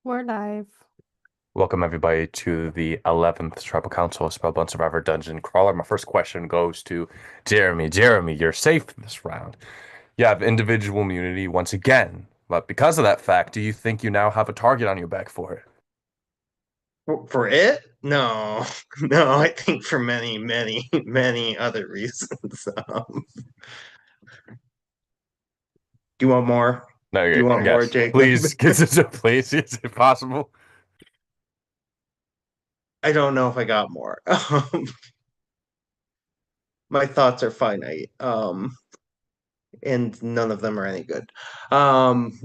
We're live. Welcome everybody to the 11th Tribal Council of Spellbound Survivor Dungeon Crawler. My first question goes to Jeremy. Jeremy, you're safe this round. You have individual immunity once again, but because of that fact, do you think you now have a target on your back for it? For it? No, no, I think for many, many, many other reasons. Do you want more? No, Do you want more, yes. Jacob? Please consider, please, is it possible? I don't know if I got more. My thoughts are finite, and none of them are any good. Um,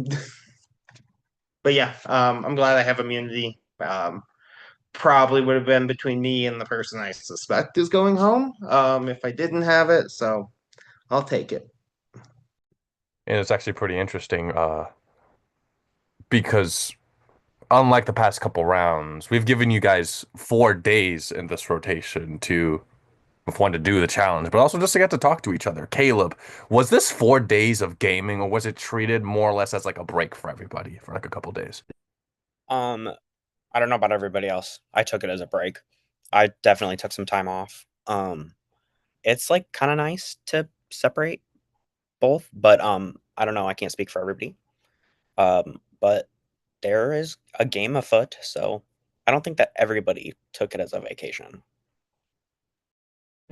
but yeah, I'm glad I have immunity. Probably would have been between me and the person I suspect is going home, if I didn't have it, so I'll take it. And it's actually pretty interesting, because unlike the past couple rounds, we've given you guys 4 days in this rotation to with one to do the challenge, but also just to get to talk to each other. Caleb, was this 4 days of gaming, or was it treated more or less as like a break for everybody for like a couple days? Um, I don't know about everybody else. I took it as a break. I definitely took some time off. It's like kind of nice to separate both, but I don't know. I can't speak for everybody. But there is a game afoot, so I don't think that everybody took it as a vacation.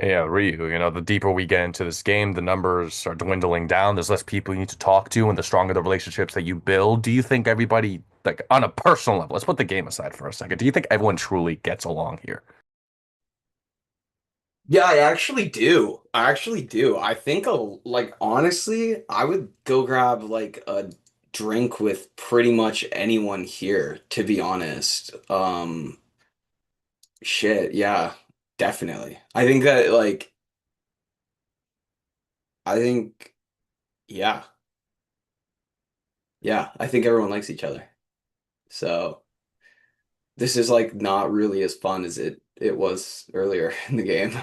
Yeah, Ryu, the deeper we get into this game, the numbers are dwindling down. There's less people you need to talk to, and the stronger the relationships that you build. Do you think everybody, like on a personal level, let's put the game aside for a second. Do you think everyone truly gets along here? Yeah, I actually do. I actually do. I think like honestly, I would go grab like a drink with pretty much anyone here, to be honest. Shit, yeah, definitely. I think that like I think yeah. Yeah, I think everyone likes each other. So, this is like not really as fun as it was earlier in the game.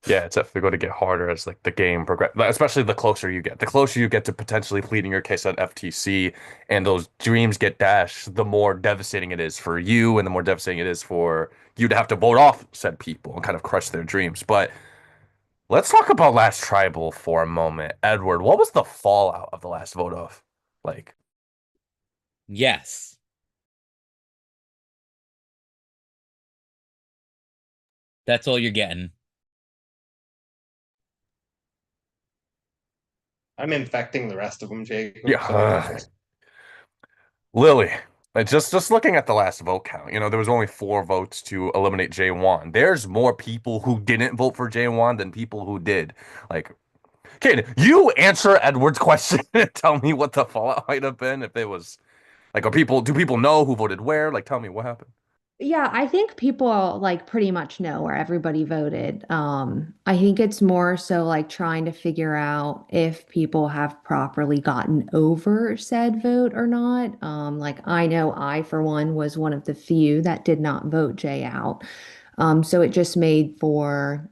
Yeah, it's definitely going to get harder as like the game progress, especially the closer you get. The closer you get to potentially pleading your case at FTC and those dreams get dashed, the more devastating it is for you and the more devastating it is for you to have to vote off said people and kind of crush their dreams. But let's talk about last tribal for a moment. Edward, what was the fallout of the last vote off? Like, Yes, that's all you're getting. I'm infecting the rest of them, Jacob, yeah, so I don't care. Lily, just looking at the last vote count, there was only 4 votes to eliminate J1. There's more people who didn't vote for J1 than people who did. Like, can you answer Edward's question and tell me what the fallout might have been if it was like, do people know who voted where? Like, tell me what happened. Yeah, I think people like pretty much know where everybody voted. I think it's more so like trying to figure out if people have properly gotten over said vote or not. Like I know I, for one of the few that did not vote Jay out. So it just made for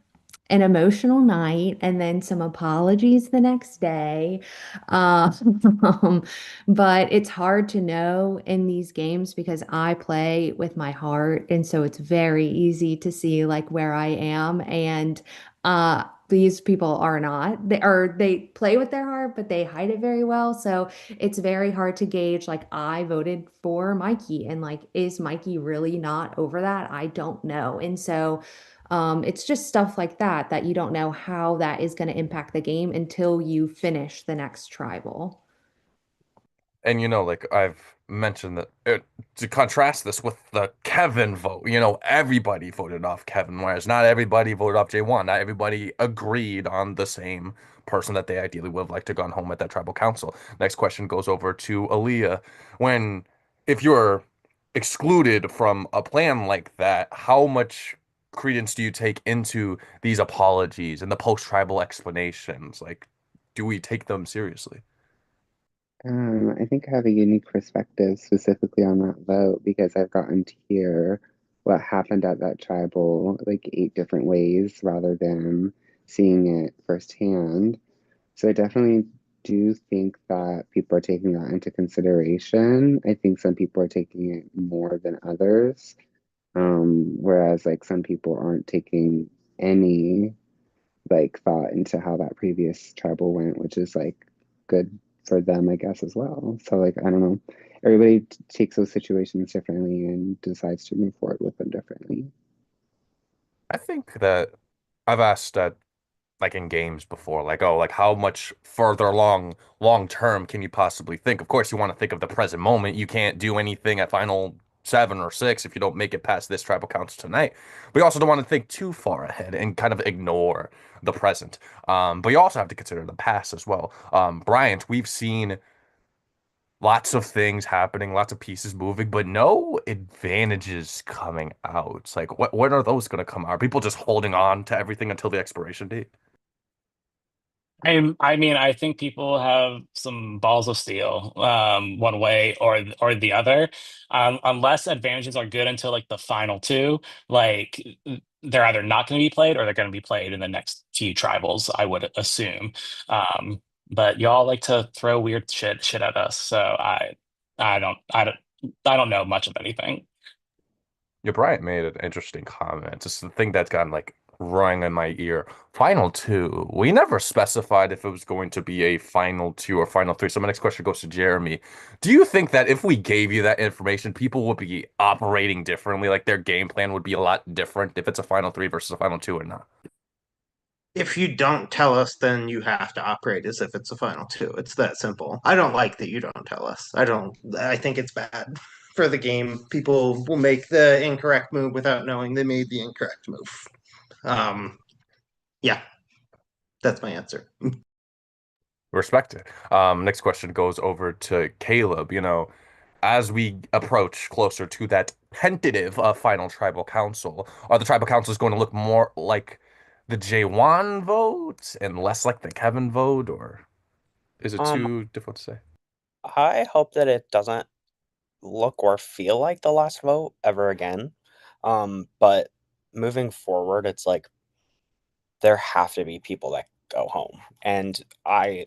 an emotional night and then some apologies the next day. Um, but it's hard to know in these games because I play with my heart, and so it's very easy to see like where I am. And these people are not. They play with their heart, but they hide it very well. So it's very hard to gauge. Like I voted for Mikey, and like, is Mikey really not over that? I don't know. And so it's just stuff like that that you don't know how that is going to impact the game until you finish the next tribal. And like I've mentioned that to contrast this with the Kevin vote, everybody voted off Kevin, whereas not everybody voted off J1. Not everybody agreed on the same person that they ideally would have liked to gone home at that tribal council. Next question goes over to Aaliyah. When if you're excluded from a plan like that, how much credence do you take into these apologies and the post-tribal explanations? Like, do we take them seriously? I think I have a unique perspective specifically on that vote because I've gotten to hear what happened at that tribal like 8 different ways rather than seeing it firsthand. So I definitely do think that people are taking that into consideration. I think some people are taking it more than others. Whereas like some people aren't taking any like thought into how that previous tribal went, which is like good for them, I guess, as well. So like I don't know. Everybody takes those situations differently and decides to move forward with them differently. I think that I've asked that like in games before, like, oh, like how much further along long term can you possibly think? Of course, you want to think of the present moment. You can't do anything at final 7 or 6 if you don't make it past this tribal council tonight. But you also don't want to think too far ahead and kind of ignore the present. But you also have to consider the past as well. Bryant, we've seen lots of things happening, lots of pieces moving, but no advantages coming out. It's like, when are those going to come out? Are people just holding on to everything until the expiration date? I mean, I think people have some balls of steel, one way or the other. Unless advantages are good until like the final two, like they're either not going to be played or they're going to be played in the next few tribals, I would assume. Um, but y'all like to throw weird shit at us, so I don't know much of anything. Yeah, Bryant made an interesting comment. Just the thing that's gotten like rung in my ear. Final two. We never specified if it was going to be a final two or final three. So my next question goes to Jeremy. Do you think that if we gave you that information, people would be operating differently? Like their game plan would be a lot different if it's a final three versus a final two or not? If you don't tell us, then you have to operate as if it's a final two. It's that simple. I don't like that you don't tell us. I don't. I think it's bad for the game. People will make the incorrect move without knowing they made the incorrect move. Um, yeah, that's my answer. Respect it. Next question goes over to Caleb. As we approach closer to that tentative final tribal council, are the tribal councils going to look more like the J1 vote and less like the Kevin vote, or is it Um, too difficult to say? I hope that it doesn't look or feel like the last vote ever again. But moving forward, it's like there have to be people that go home. And I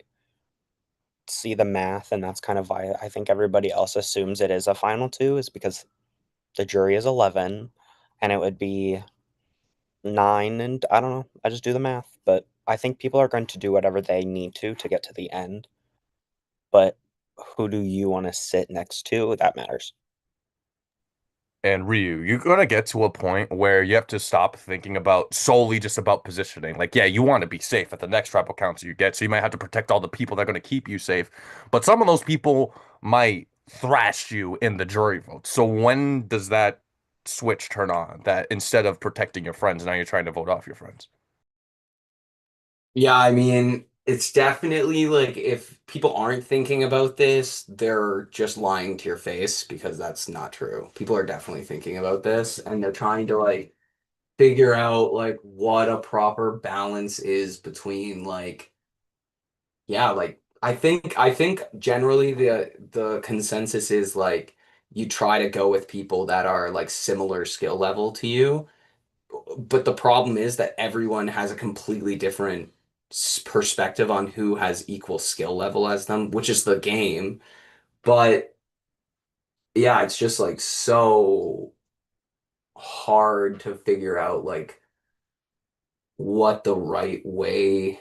see the math, and that's kind of why I think everybody else assumes it is a final two, is because the jury is 11 and it would be 9, and I don't know. I just do the math, but I think people are going to do whatever they need to get to the end. But who do you want to sit next to? That matters. And Ryu, you're gonna get to a point where you have to stop thinking about solely just about positioning. Like, yeah, you want to be safe at the next tribal council you get, so you might have to protect all the people that are gonna keep you safe. But some of those people might thrash you in the jury vote. So when does that switch turn on? That instead of protecting your friends, now you're trying to vote off your friends. Yeah, I mean, it's definitely like if people aren't thinking about this, they're just lying to your face because that's not true. People are definitely thinking about this and they're trying to like figure out like what a proper balance is between like yeah, like I think generally the consensus is like you try to go with people that are like similar skill level to you, but the problem is that everyone has a completely different perspective on who has equal skill level as them, which is the game. But yeah, it's just like so hard to figure out like what the right way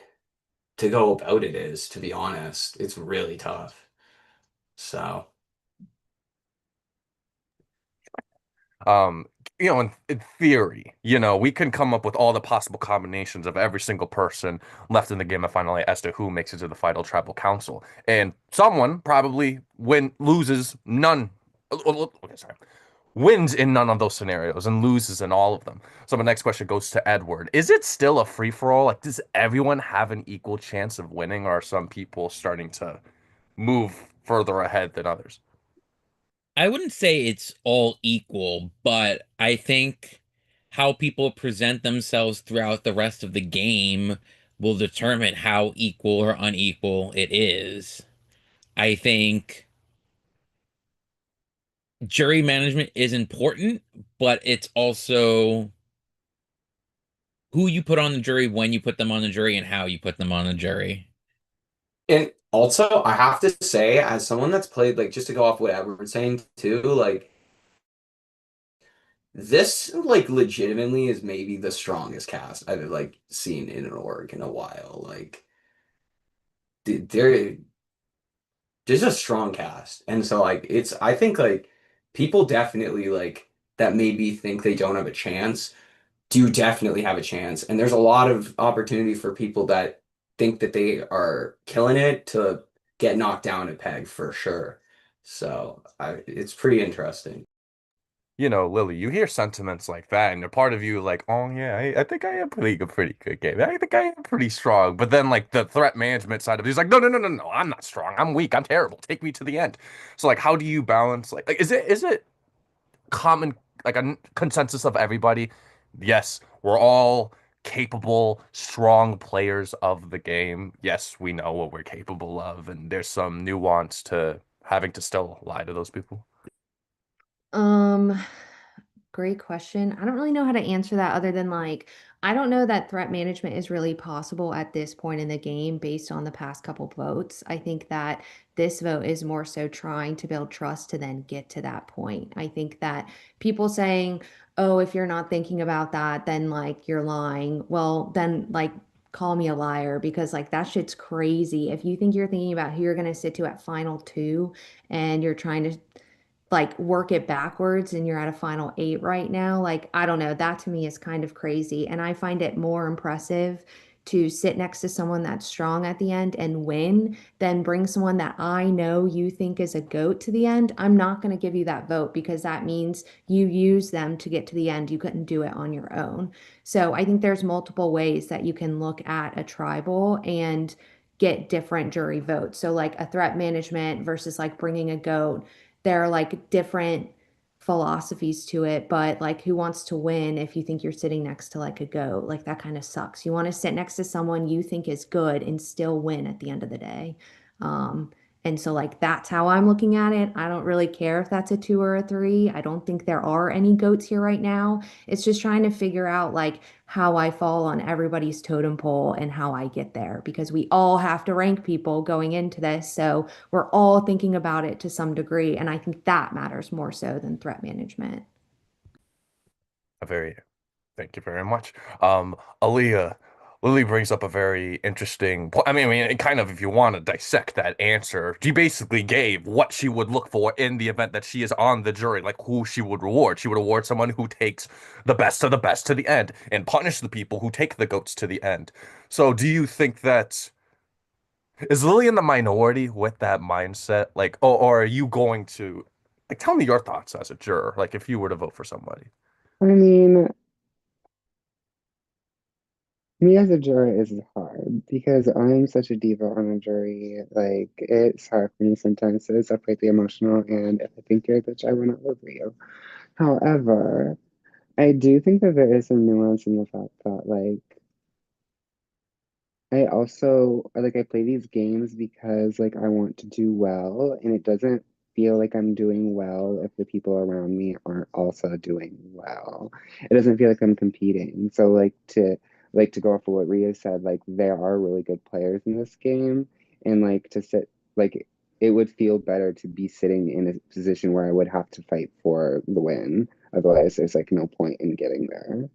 to go about it is, to be honest. It's really tough. Um, in theory, we can come up with all the possible combinations of every single person left in the game of Final Eight as to who makes it to the final tribal council. And someone probably loses none. Okay, sorry. Wins in none of those scenarios and loses in all of them. So my next question goes to Edward. Is it still a free-for-all? Like, does everyone have an equal chance of winning, or are some people starting to move further ahead than others? I wouldn't say it's all equal, but I think how people present themselves throughout the rest of the game will determine how equal or unequal it is. I think jury management is important, but it's also who you put on the jury, when you put them on the jury, and how you put them on the jury. And also, I have to say, as someone that's played, like, just to go off what Edward's saying too, like, this, like, legitimately is maybe the strongest cast I've, like, seen in an org in a while. Like, there, there's a strong cast. And so, like, I think, like, people definitely, like, that maybe think they don't have a chance do definitely have a chance. And there's a lot of opportunity for people that think that they are killing it to get knocked down a peg for sure. So it's pretty interesting. Lily, you hear sentiments like that, and a part of you like, oh yeah, I think I am playing a pretty good game. I think I am pretty strong. But then like the threat management side of it is like, no, no, no, no, no, I'm not strong. I'm weak. I'm terrible. Take me to the end. So like, how do you balance like is it common like a consensus of everybody? Yes, we're all capable, strong players of the game. Yes, we know what we're capable of, and there's some nuance to having to still lie to those people. Um, Great question. I don't really know how to answer that other than like, I don't know that threat management is really possible at this point in the game based on the past couple votes. I think that this vote is more so trying to build trust to then get to that point. I think that people saying, oh, if you're not thinking about that, then like you're lying. Well, then like call me a liar because like that shit's crazy. If you think you're thinking about who you're going to sit to at final two and you're trying to like work it backwards and you're at a final eight right now. Like, I don't know. That to me is kind of crazy. And I find it more impressive to sit next to someone that's strong at the end and win than bring someone that I know you think is a goat to the end. I'm not going to give you that vote because that means you use them to get to the end. You couldn't do it on your own. So I think there's multiple ways that you can look at a tribal and get different jury votes. So like a threat management versus like bringing a goat, there are like different philosophies to it, but like who wants to win if you think you're sitting next to like a goat? Like that kind of sucks. You want to sit next to someone you think is good and still win at the end of the day. Um, and so like that's how I'm looking at it. I don't really care if that's a two or a three. I don't think there are any goats here right now. It's just trying to figure out like how I fall on everybody's totem pole and how I get there because we all have to rank people going into this. So we're all thinking about it to some degree. And I think that matters more so than threat management. A very Thank you very much. Aaliyah, Lily brings up a very interesting point. I mean, it kind of, if you want to dissect that answer, she basically gave what she would look for in the event that she is on the jury, like who she would reward. She would reward someone who takes the best of the best to the end and punish the people who take the goats to the end. So, do you think that is Lily in the minority with that mindset? Like, or are you going to, like, tell me your thoughts as a juror, like if you were to vote for somebody. I mean, me as a juror is hard because I'm such a diva on a jury. Like, it's hard for me sometimes to separate the emotional and if I think you're a bitch, I will not vote for you. However, I do think that there is some nuance in the fact that, like, I also like I play these games because like I want to do well, and it doesn't feel like I'm doing well if the people around me aren't also doing well. It doesn't feel like I'm competing. So like to go off of what Ria said, like there are really good players in this game, and like to sit like it would feel better to be sitting in a position where I would have to fight for the win. Otherwise, there's like no point in getting there.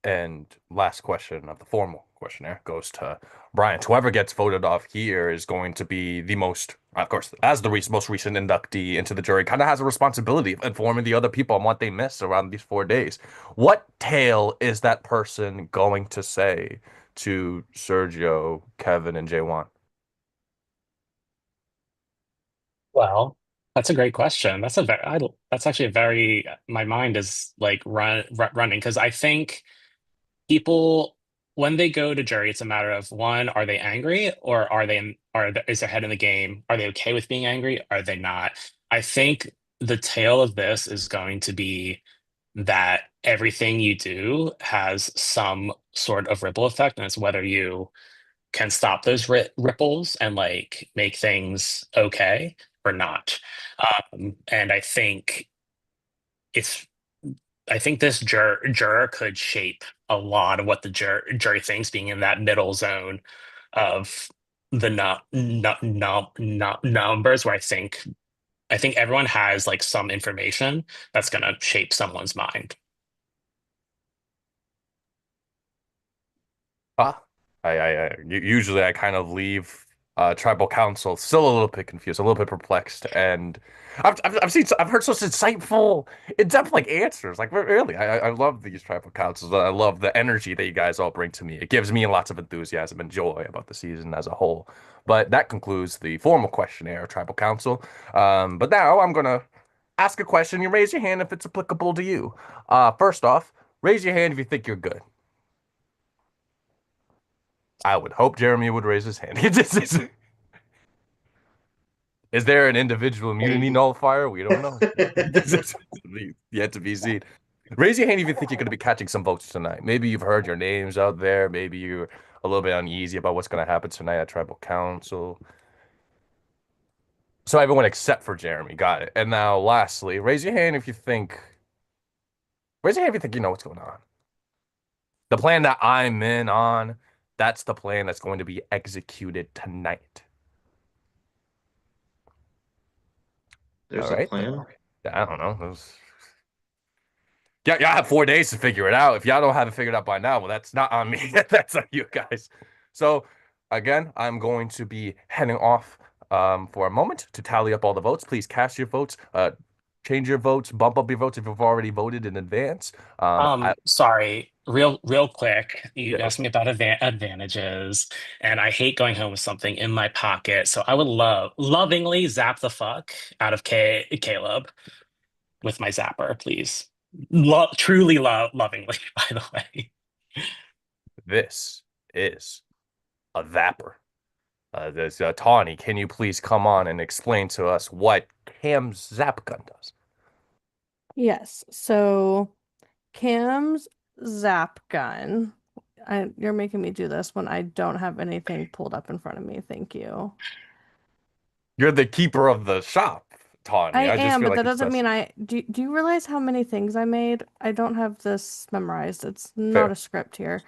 And last question of the formal questionnaire goes to Brian. Whoever gets voted off here is going to be the most, of course, as the most recent inductee into the jury, kind of has a responsibility of informing the other people on what they missed around these 4 days. What tale is that person going to say to Sergio, Kevin, and J1? Well, that's a great question. That's actually a very, my mind is like running because I think people when they go to jury, it's a matter of one, are they angry or is their head in the game? Are they okay with being angry? Are they not? I think the tale of this is going to be that everything you do has some sort of ripple effect, and it's whether you can stop those ripples and like make things okay or not. And it's I think this juror could shape a lot of what the jury thinks, being in that middle zone of the numbers where I think everyone has like some information that's gonna shape someone's mind. Huh? Usually I kind of leave tribal council still a little bit confused, a little bit perplexed, and I've heard such insightful, in-depth like answers. Like really, I love these tribal councils. I love the energy that you guys all bring to me. It gives me lots of enthusiasm and joy about the season as a whole. But that concludes the formal questionnaire of tribal council. But now I'm gonna ask a question. You raise your hand if it's applicable to you. First off, raise your hand if you think you're good. I would hope Jeremy would raise his hand. Is there an individual immunity nullifier? We don't know. Yet to be seen. Raise your hand if you think you're going to be catching some votes tonight. Maybe you've heard your names out there. Maybe you're a little bit uneasy about what's going to happen tonight at Tribal Council. So everyone except for Jeremy got it. And now, lastly, raise your hand if you think. Raise your hand if you think you know what's going on. The plan that I'm in on, that's the plan that's going to be executed tonight. There's All a right. plan. I don't know. Yeah, y'all have 4 days to figure it out. If y'all don't have it figured out by now, well, that's not on me. That's on you guys. So, again, I'm going to be heading off for a moment to tally up all the votes. Please cast your votes. Change your votes. Bump up your votes if you've already voted in advance. Sorry, real quick. You Yeah, asked me about advantages, and I hate going home with something in my pocket. So I would lovingly zap the fuck out of Caleb with my zapper, please. Truly lovingly, by the way. this is a Vapor. There's Tawny. Can you please come on and explain to us what Cam's Zap Gun does? Yes. So Cam's Zap Gun. You're making me do this when I don't have anything pulled up in front of me. Thank you. You're the keeper of the shop, I Tawny. I just am, feel but like that it's doesn't best. mean do you realize how many things I made? I don't have this memorized. It's not Fair. a script here.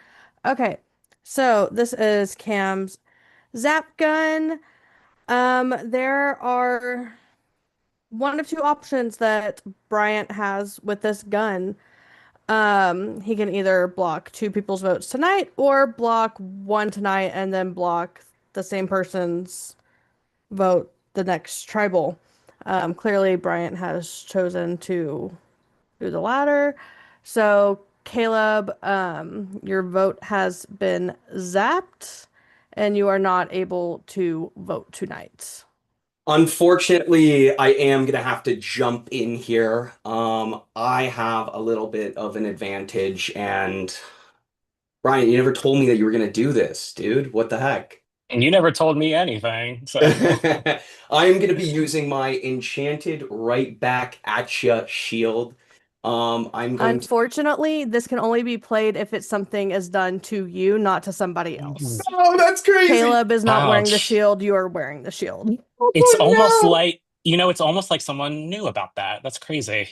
Okay. So this is Cam's Zap Gun. There are one of two options that Bryant has with this gun. He can either block two people's votes tonight or block one tonight and then block the same person's vote the next tribal. Clearly, Bryant has chosen to do the latter. So, Caleb, your vote has been zapped and you are not able to vote tonight. Unfortunately, I am gonna have to jump in here. I have a little bit of an advantage, and Brian, you never told me that you were gonna do this, dude. What the heck? And you never told me anything, so I am going to be using my enchanted right back at ya shield. I'm going to. Unfortunately, this can only be played if it's something is done to you, not to somebody else. Oh, that's crazy. Caleb is not wearing the ouch. shield, you are wearing the shield. It's almost Oh no, like, it's almost like someone knew about that. That's crazy.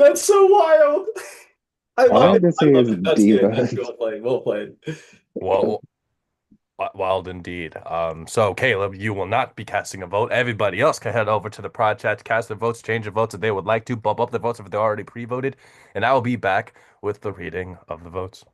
that's so wild. I All I love have it. to I say love is it. That's good. That's diva. well played. Well played. Well, wild indeed. So Caleb, you will not be casting a vote. Everybody else can head over to the prod chat to cast their votes, change their votes if they would like to, bump up their votes if they're already pre-voted, and I will be back with the reading of the votes.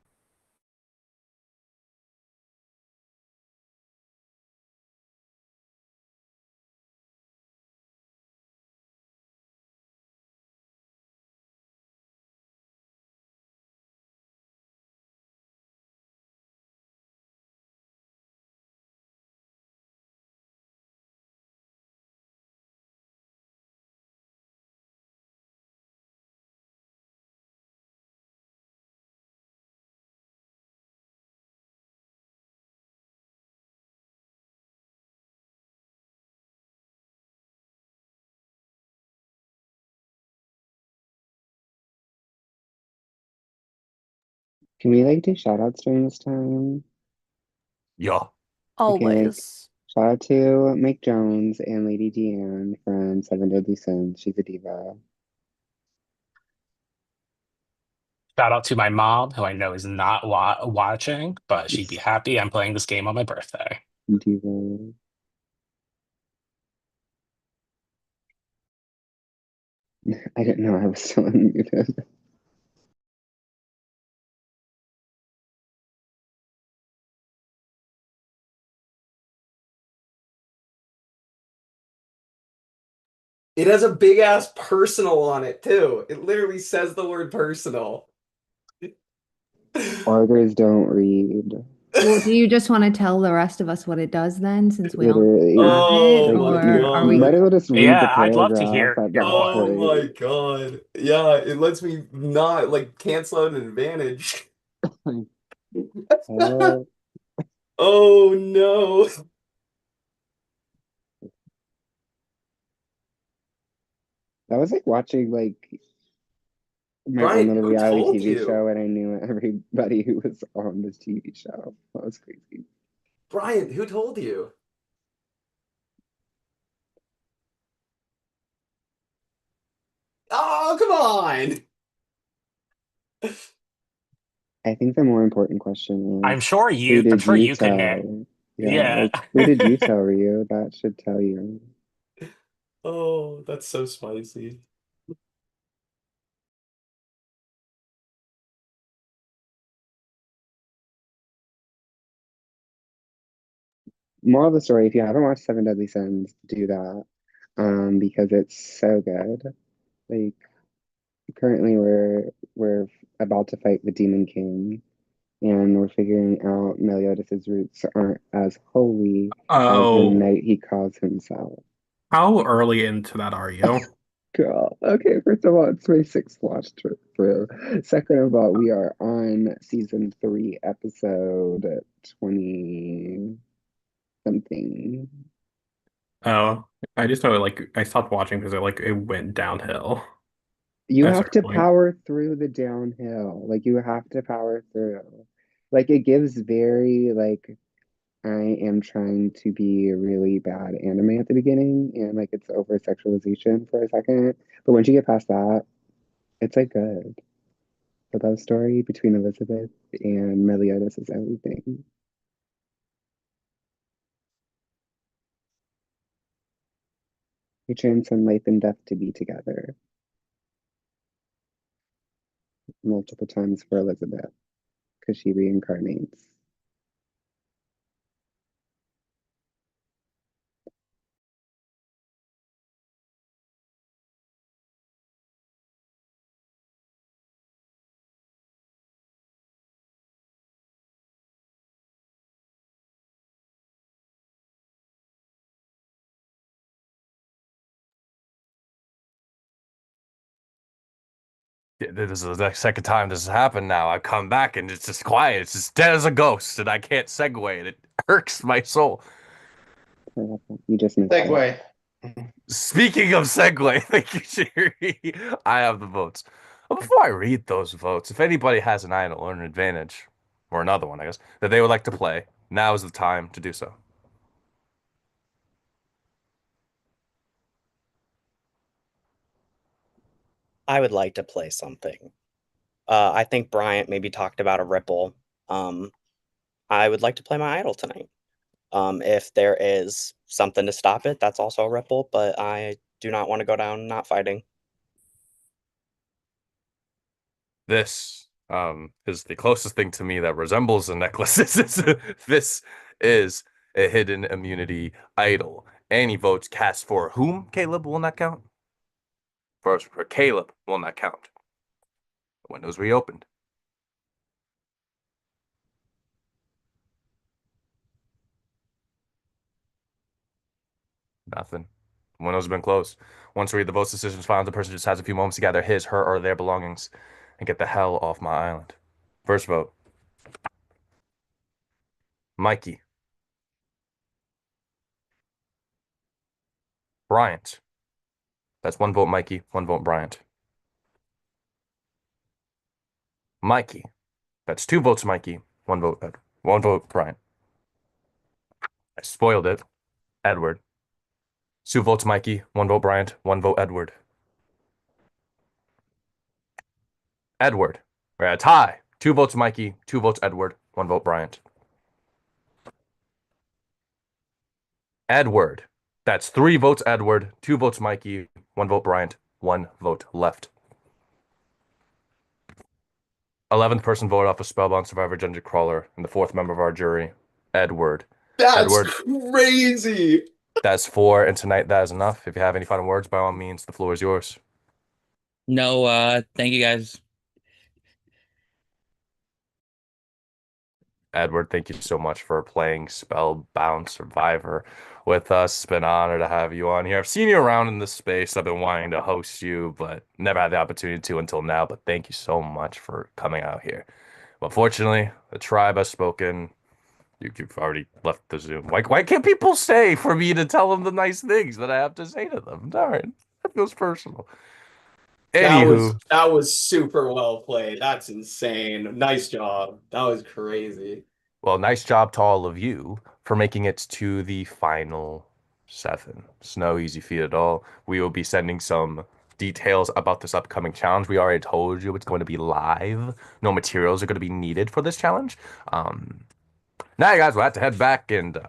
Can we like do shout outs during this time? Yeah. Okay, like Always. shout out to Mike Jones and Lady Deanne from Seven Deadly Sins. She's a diva. Shout out to my mom, who I know is not watching, but she'd be happy I'm playing this game on my birthday. Diva. I didn't know I was still unmuted. It has a big ass personal on it too. It literally says the word personal. Orders don't read. Well, do you just want to tell the rest of us what it does then, since we all Literally, have it, Oh like my or are you might we? as well just read the Yeah, I'd love to paragraph hear at hear that more. Oh my point. God. Yeah, it lets me not like cancel out an advantage. Like, hell, Oh no. that was like watching like my own Brian, little who reality told TV you? show, and I knew everybody who was on this TV show. That was crazy. Brian, who told you? Oh, come on. I think the more important question I'm is, sure who I'm did sure you you can. tell? Yeah, Yeah. like who did you tell, Ryu? That should tell you. Oh, that's so spicy. Moral of the story: if you haven't watched Seven Deadly Sins, do that. Because it's so good. Like currently, we're about to fight the Demon King, and we're figuring out Meliodas' roots aren't as holy as the Oh, knight he calls himself. how early into that are you? Girl. Okay, first of all, it's my sixth watch through. Second of all, we are on season 3, episode 20 something. Oh, I just know like I stopped watching because it went downhill You at a have certain to point. power through the downhill. Like you have to power through. Like it gives very like I am trying to be a really bad anime at the beginning and like it's over sexualization for a second. But once you get past that, it's like good. The love story between Elizabeth and Meliodas is everything. They transcend life and death to be together multiple times for Elizabeth because she reincarnates. Yeah, this is the second time this has happened now. I've come back and it's just quiet. It's just dead as a ghost, and I can't segue, and it irks my soul. You just missed it. Segue. Speaking of segue, thank you, Sherry. I have the votes. But before I read those votes, if anybody has an idol or an advantage, or another one, I guess, that they would like to play, now is the time to do so. I would like to play something. I think Bryant maybe talked about a ripple. Um, I would like to play my idol tonight. If there is something to stop it, that's also a ripple, but I do not want to go down not fighting. This is the closest thing to me that resembles a necklace. This is a hidden immunity idol. Any votes cast for whom, Caleb, will not count? For Caleb will not count. The window's reopened. Nothing. The window's been closed. Once we read the votes, decisions filed, the person just has a few moments to gather his, her, or their belongings and get the hell off my island. First vote. Mikey. Bryant. That's one vote, Mikey. One vote, Bryant. Mikey. That's two votes, Mikey. One vote, Ed. One vote, Bryant. I spoiled it. Edward. Two votes, Mikey. One vote, Bryant. One vote, Edward. Edward. We're at a tie. 2 votes Mikey, 2 votes Edward, 1 vote Bryant. Edward. That's 3 votes Edward, 2 votes Mikey, 1 vote Bryant, 1 vote left. 11th person voted off a Spellbound Survivor Dungeon Crawler, and the 4th member of our jury, Edward. That's Edward, crazy. that's 4, and tonight that is enough. If you have any final words, by all means, the floor is yours. No, thank you guys. Edward, thank you so much for playing Spellbound Survivor with us. It's been an honor to have you on here. I've seen you around in this space. I've been wanting to host you, but never had the opportunity to until now. But thank you so much for coming out here. Unfortunately, the tribe has spoken. You've already left the Zoom. Why can't people say for me to tell them the nice things that I have to say to them? Darn, that feels personal. Anywho, That was super well played. That's insane. Nice job. That was crazy. well, nice job to all of you for making it to the final 7. It's no easy feat at all. We will be sending some details about this upcoming challenge. We already told you it's going to be live. No materials are going to be needed for this challenge. Now, you guys will have to head back and